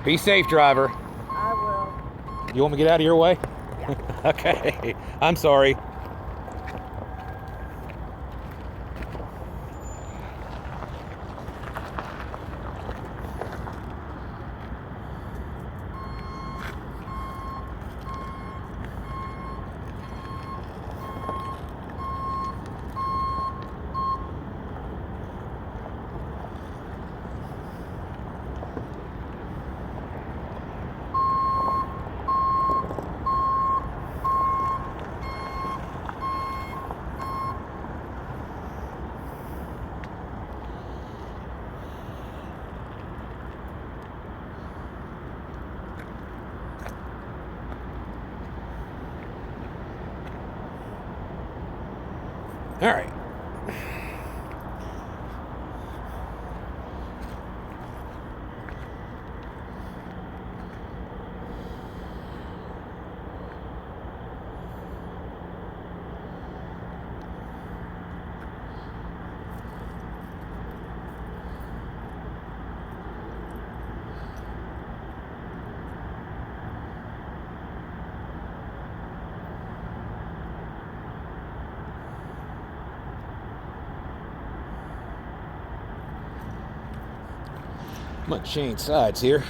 Be safe, driver. I will. You want me to get out of your way? Yeah. Okay. I'm sorry. All right. I'm gonna change sides here.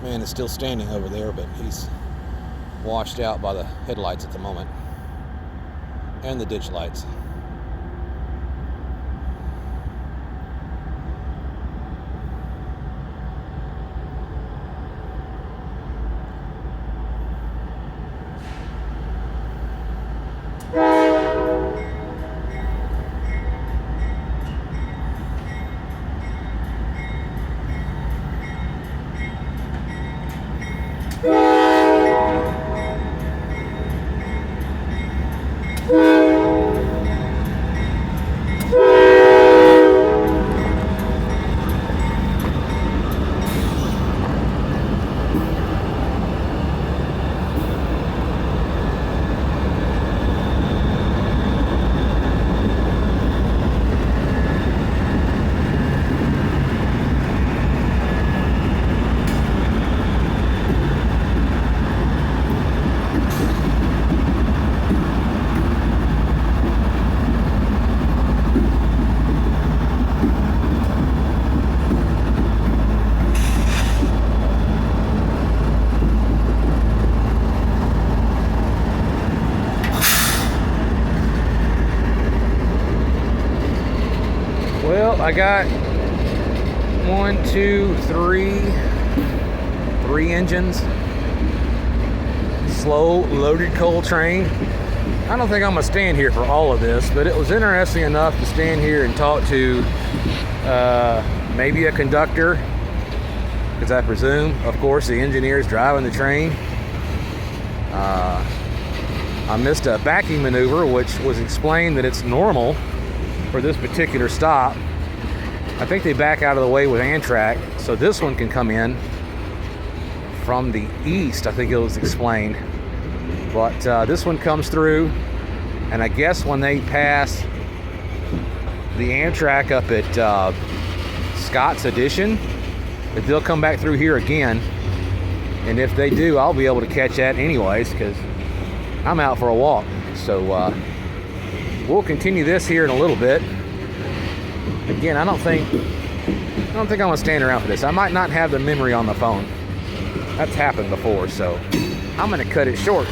Man is still standing over there, but he's washed out by the headlights at the moment and the ditch lights. Well, I got 1, 2, 3 engines. Slow loaded coal train. I don't think I'm gonna stand here for all of this, but it was interesting enough to stand here and talk to maybe a conductor, because I presume, of course, the engineer's driving the train. I missed a backing maneuver, which was explained that it's normal for this particular stop. I think they back out of the way with Amtrak, so this one can come in from the east, I think it was explained. But this one comes through, and I guess when they pass the Amtrak up at Scott's Addition, that they'll come back through here again. And if they do, I'll be able to catch that anyways, because I'm out for a walk. So we'll continue this here in a little bit. Again, I don't think I'm gonna stand around for this. I might not have the memory on the phone. That's happened before, so I'm gonna cut it short.